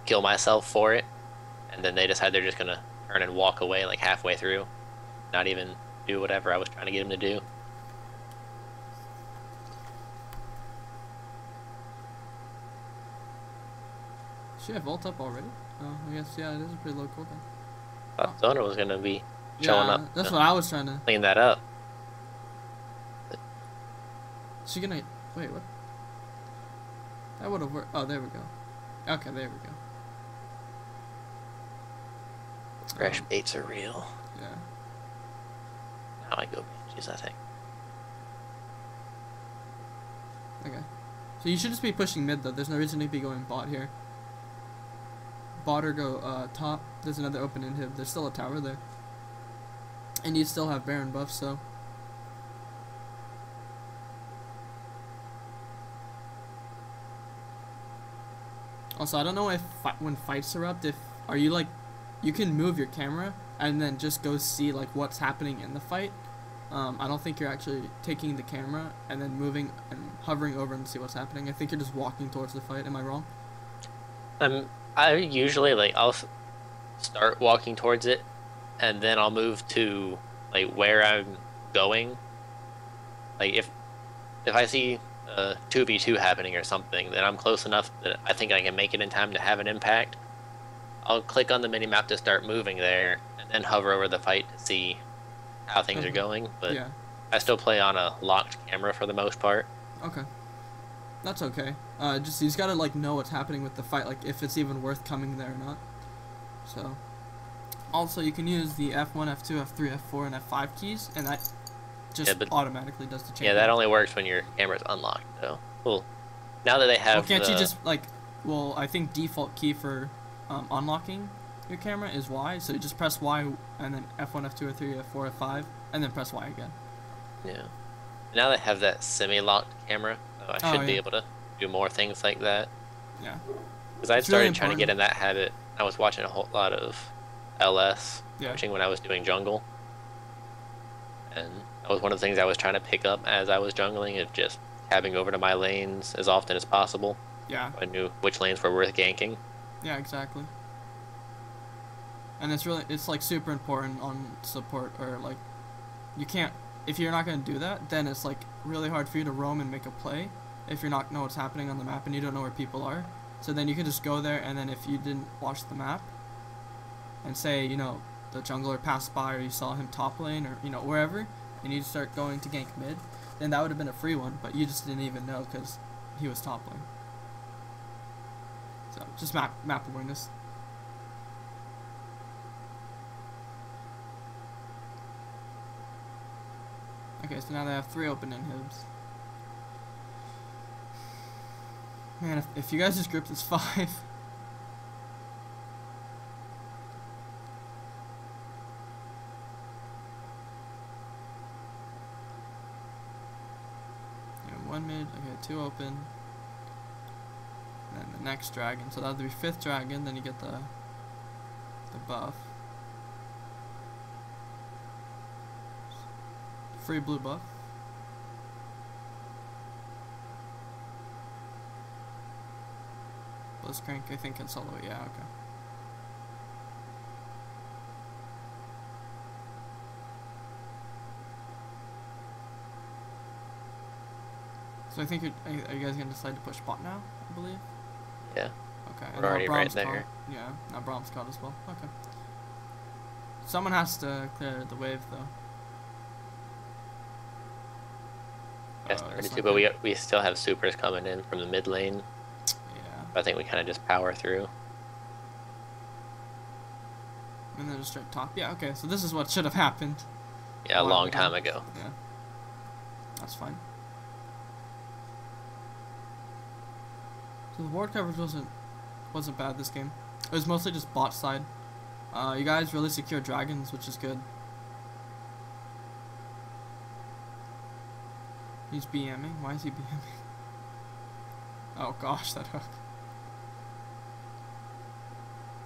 B: kill myself for it. And then they decide they're just gonna turn and walk away like halfway through. Not even do whatever I was trying to get them to do.
A: Should I vault up already? Oh, I guess, yeah, it is a pretty low cooldown.
B: I thought Zona was gonna be showing up.
A: That's what I was trying to
B: clean that up.
A: Is she gonna... Wait, what? That would have worked. Oh, there we go. Okay, there we go.
B: Fresh baits are real.
A: Yeah.
B: Now I go Banshees, I think.
A: Okay. So you should just be pushing mid though. There's no reason to be going bot here. Bot or go top. There's another open inhib. There's still a tower there. And you still have Baron buff, so. Also, I don't know if when fights erupt, are you like, you can move your camera and then just go see like what's happening in the fight. I don't think you're actually taking the camera and then moving and hovering over and see what's happening. I think you're just walking towards the fight. Am I wrong?
B: I usually like I'll start walking towards it, and then I'll move to like where I'm going. Like if I see 2v2 happening or something, then I'm close enough that I think I can make it in time to have an impact. I'll click on the minimap to start moving there, and then hover over the fight to see how things are going. But yeah. I still play on a locked camera for the most part.
A: Okay. That's okay. Just you just gotta like know what's happening with the fight, like if it's even worth coming there or not. So, also you can use the F1, F2, F3, F4, and F5 keys, and that just automatically does the change.
B: Yeah, that only works when your camera's unlocked, though. Well, now that they have.
A: Well, can't you just like? Well, I think default key for unlocking your camera is Y, so you just press Y and then F1, F2, F3, F4, F5, and then press Y again.
B: Yeah. Now they have that semi-locked camera, so I should be able to do more things like that.
A: Yeah.
B: Because I started trying to get in that habit. I was watching a whole lot of LS, watching when I was doing jungle. And that was one of the things I was trying to pick up as I was jungling, of just cabbing over to my lanes as often as possible.
A: Yeah.
B: I knew which lanes were worth ganking.
A: Yeah, exactly. And it's like super important on support, or like, you can't, if you're not going to do that, then it's like really hard for you to roam and make a play if you're not know what's happening on the map and you don't know where people are. So then you can just go there, and then if you didn't watch the map and say, you know, the jungler passed by, or you saw him top lane, or, you know, wherever, and you start going to gank mid, then that would have been a free one, but you just didn't even know because he was top lane. So just map awareness. Okay, so now they have 3 open inhibs. Man, if you guys just group this 5. Yeah, 1 mid, okay, 2 open. And then the next dragon, so that would be 5th dragon, then you get the buff. Free blue buff. Blitzcrank, I think, can solo it. Yeah, okay. So I think are you guys gonna decide to push bot now? I believe.
B: Yeah.
A: Okay.
B: We're already right there.
A: Yeah. Now Brahms caught as well. Okay. Someone has to clear the wave though.
B: Yes, but we still have supers coming in from the mid lane.
A: Yeah.
B: I think we kind of just power through.
A: And then just straight top. Yeah, okay, so this is what should have happened.
B: Yeah, a long time ago.
A: Yeah. That's fine. So the ward coverage wasn't bad this game. It was mostly just bot side. You guys really secure dragons, which is good. He's BMing? Why is he BMing? Oh gosh, that hook.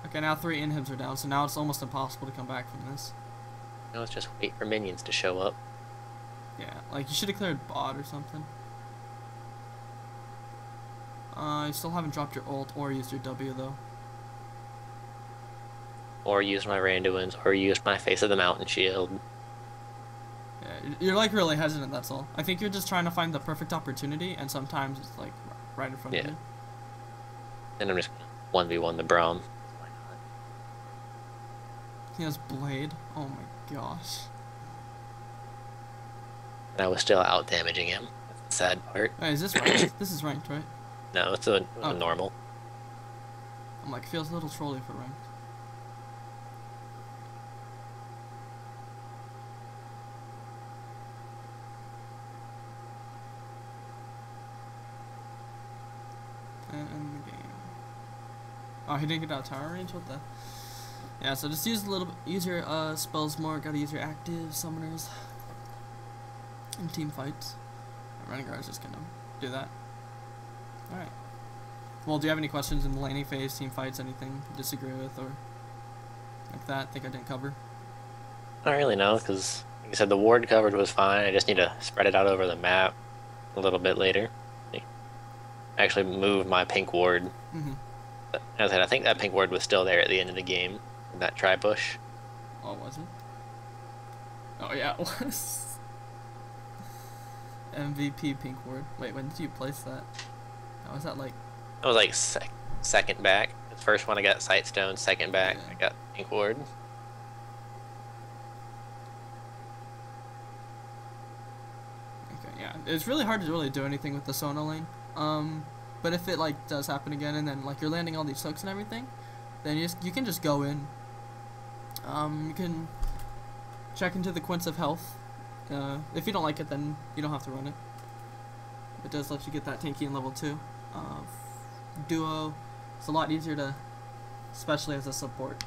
A: Okay, now 3 inhibs are down, so now it's almost impossible to come back from this.
B: No, it's just wait for minions to show up.
A: Yeah, like you should have cleared bot or something. You still haven't dropped your ult or used your W though.
B: Or used my Randuin's, or used my Face of the Mountain shield.
A: Yeah, you're like really hesitant, that's all. I think you're just trying to find the perfect opportunity, and sometimes it's like right in front of you.
B: And I'm just 1v1 the Braum.
A: He has Blade. Oh my gosh.
B: And I was still out damaging him. That's the sad part.
A: Hey, is this ranked? This is ranked, right?
B: No, it's a normal.
A: I'm like, feels a little trolly for ranked. Oh, he didn't get out of tower range? What the? Yeah, so just use a little bit, use your spells more, gotta use your active summoners in team fights. Running guard's just gonna do that. Alright. Well, do you have any questions in the laning phase, team fights, anything you disagree with or like that? Think I didn't cover?
B: I don't really know, because like I said, the ward coverage was fine. I just need to spread it out over the map a little bit later. Actually move my pink ward. But as I said, I think that pink ward was still there at the end of the game in that tri-bush.
A: Oh, was it? Oh, yeah, it was. MVP pink ward. Wait, when did you place that? Oh, was that like...
B: I was like second back. The first one I got Sightstone, second back
A: Yeah.
B: I got pink ward.
A: Okay, yeah. It's really hard to really do anything with the Sona lane. But if it like does happen again and then like you're landing all these hooks and everything, then you can just go in. You can check into the Quints of Health. If you don't like it, then you don't have to run it. It does let you get that tanky in level 2. Duo, it's a lot easier to, especially as a support.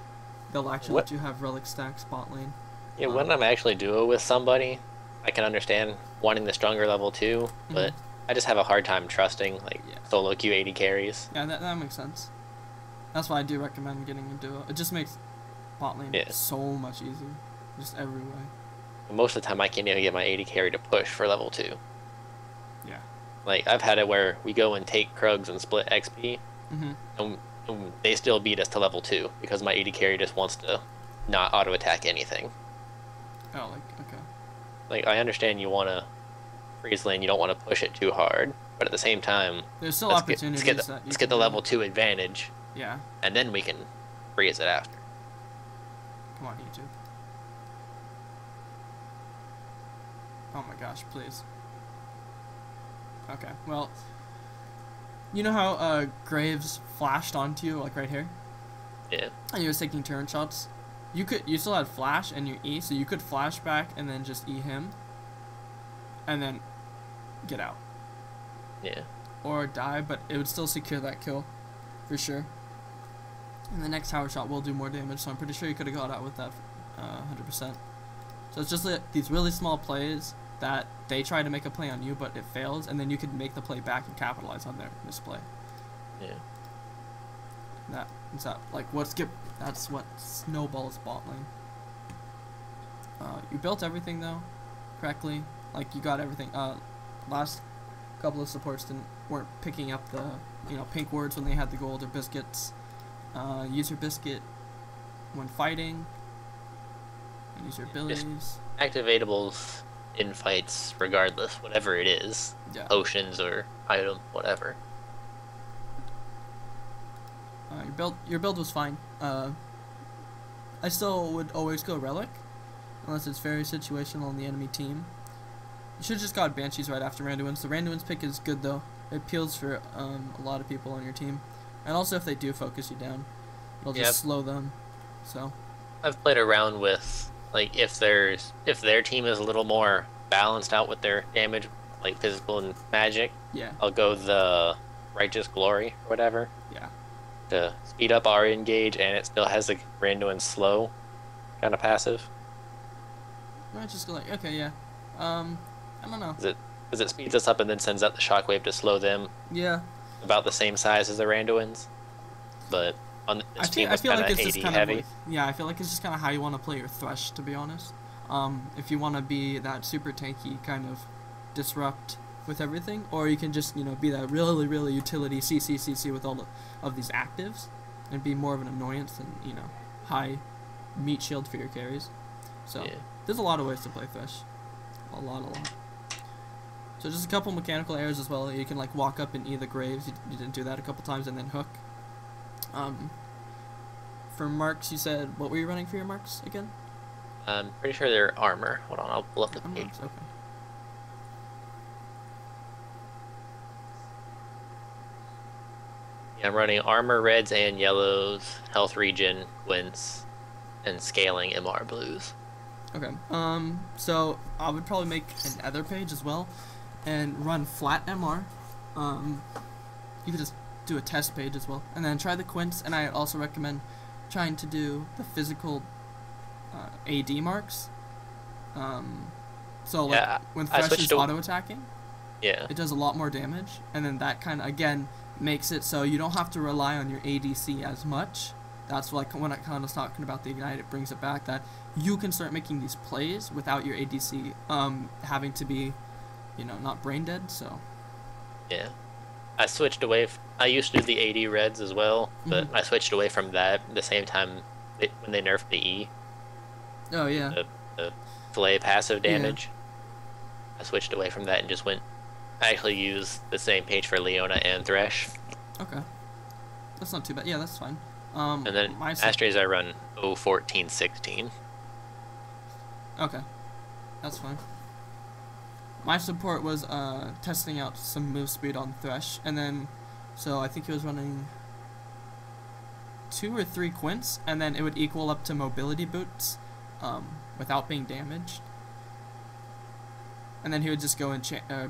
A: They'll actually let you have relic stack spot lane.
B: Yeah, when I'm actually duo with somebody, I can understand wanting the stronger level 2, but I just have a hard time trusting like solo Q80 carries.
A: Yeah, that makes sense. That's why I do recommend getting a duo. It just makes bot lane so much easier, just every way.
B: Most of the time, I can't even get my 80 carry to push for level 2.
A: Yeah.
B: Like I've had it where we go and take Krugs and split XP, and they still beat us to level 2 because my 80 carry just wants to not auto attack anything.
A: Oh, like okay.
B: Like I understand you want to freeze lane, you don't want to push it too hard, but at the same time,
A: there's still opportunities.
B: Let's get the level 2 advantage.
A: Yeah.
B: And then we can freeze it after.
A: Come on, YouTube. Oh my gosh, please. Okay, well, you know how Graves flashed onto you, like right here?
B: Yeah.
A: And he was taking turn shots? You still had flash and your E, so you could flash back and then just E him. And then get out.
B: Yeah.
A: Or die, but it would still secure that kill. For sure. And the next tower shot will do more damage, so I'm pretty sure you could have got out with that 100%. So it's just like these really small plays that they try to make a play on you, but it fails, and then you can make the play back and capitalize on their misplay.
B: Yeah.
A: That's what snowballs bot lane. You built everything though, correctly. Like you got everything. Last couple of supports weren't picking up the pink wards when they had the gold or biscuits. Use your biscuit when fighting. And use your abilities.
B: Activatables in fights, regardless, whatever it is.
A: Yeah.
B: Potions or item, whatever.
A: Your build was fine. I still would always go relic, unless it's very situational on the enemy team. You should have just got Banshees right after Randuin's. The Randuin's pick is good though. It peels for a lot of people on your team, and also if they do focus you down, it'll just slow them. So
B: I've played around with like if their team is a little more balanced out with their damage, like physical and magic.
A: Yeah.
B: I'll go the Righteous Glory or whatever.
A: Yeah.
B: To speed up our engage, and it still has the Randuin slow kind of passive.
A: I just go like, okay, yeah. I don't know.
B: Because it speeds us up and then sends out the shockwave to slow them.
A: Yeah.
B: About the same size as the Randuins, but on
A: I feel like it's just kind
B: heavy.
A: of I feel like it's just kind of how you want to play your Thresh, to be honest. If you want to be that super tanky kind of disrupt with everything, or you can just be that really utility CC with all of these actives, and be more of an annoyance than high meat shield for your carries. So there's a lot of ways to play Thresh, a lot. So just a couple mechanical errors as well. You can like walk up and E the Graves. You didn't do that a couple times, and then hook. For marks, you said what were you running for your marks again?
B: I'm pretty sure they're armor. Hold on, I'll pull up the page.
A: Okay.
B: Yeah, I'm running armor reds and yellows, health regen, Gwyn's, and scaling MR blues.
A: Okay. So I would probably make an other page as well, and run flat MR. You could just do a test page as well, and then try the quints. And I also recommend trying to do the physical AD marks. So like when Thresh is auto attacking, it does a lot more damage, and then that kind of again makes it so you don't have to rely on your ADC as much. That's like when I kind of was talking about the ignite, it brings it back that you can start making these plays without your ADC having to be, not brain dead. So
B: yeah, I switched away. I used to do the AD reds as well, but I switched away from that the same time when they nerfed the E.
A: Oh yeah.
B: The fillet passive damage. Yeah. I switched away from that and just went. I actually use the same page for Leona and Thresh.
A: Okay, that's not too bad. Yeah, that's fine.
B: And then Masteries I run 014-16.
A: Okay, that's fine. My support was testing out some move speed on Thresh, and then so I think he was running 2 or 3 quints, and then it would equal up to mobility boots without being damaged. And then he would just go in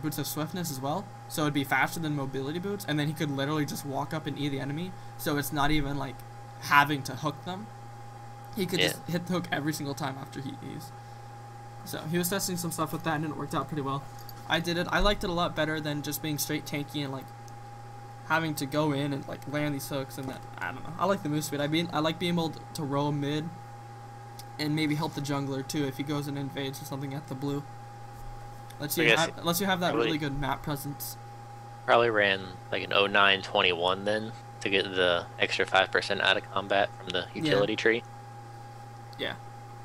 A: boots of swiftness as well, so it'd be faster than mobility boots, and then he could literally just walk up and E the enemy, so it's not even like having to hook them. He could just hit the hook every single time after he E's. So he was testing some stuff with that, and it worked out pretty well. I did it. I liked it a lot better than just being straight tanky and like having to go in and like land these hooks, and that I don't know. I like the move speed. I like being able to roll mid and maybe help the jungler too if he goes and invades or something at the blue. Unless you have that really good map presence.
B: Probably ran like an 09-21 then to get the extra 5% out of combat from the utility tree.
A: Yeah,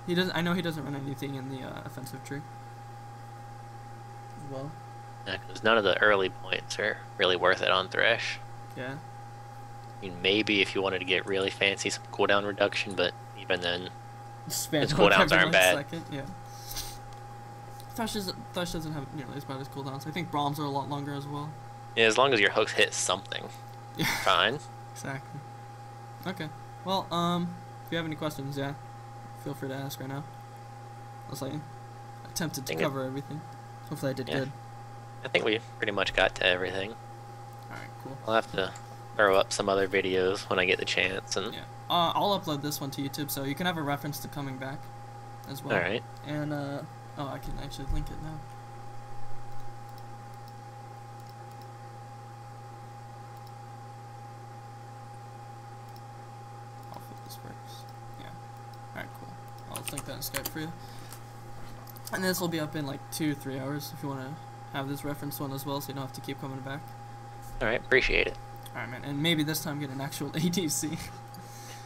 A: he doesn't. I know he doesn't run anything in the offensive tree. As well.
B: Yeah, because none of the early points are really worth it on Thresh.
A: Yeah.
B: I mean, maybe if you wanted to get really fancy, some cooldown reduction, but even then, his cooldowns aren't bad.
A: Second. Yeah. Thresh doesn't have nearly as bad as cooldowns. I think Braum's are a lot longer as well.
B: Yeah, as long as your hooks hit something, fine.
A: Exactly. Okay. Well, if you have any questions, feel free to ask right now. I attempted to cover everything. Hopefully I did good.
B: I think we pretty much got to everything.
A: Alright, cool.
B: I'll have to throw up some other videos when I get the chance. And
A: I'll upload this one to YouTube, so you can have a reference to coming back as well.
B: Alright.
A: And, I can actually link it now. Hopefully this works. Yeah. Alright, cool. I'll link that in Skype for you. And this will be up in like 2-3 hours if you want to have this reference one as well, so you don't have to keep coming back.
B: Alright, appreciate it.
A: Alright, man. And maybe this time get an actual ADC.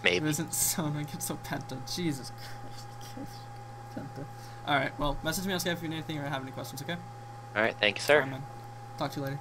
B: Maybe.
A: It isn't so annoying. It's so penta. Jesus Christ. Penta. Alright, well, message me on Skype if you need anything or have any questions, okay?
B: Alright, thank you, sir.
A: Alright, man. Talk to you later.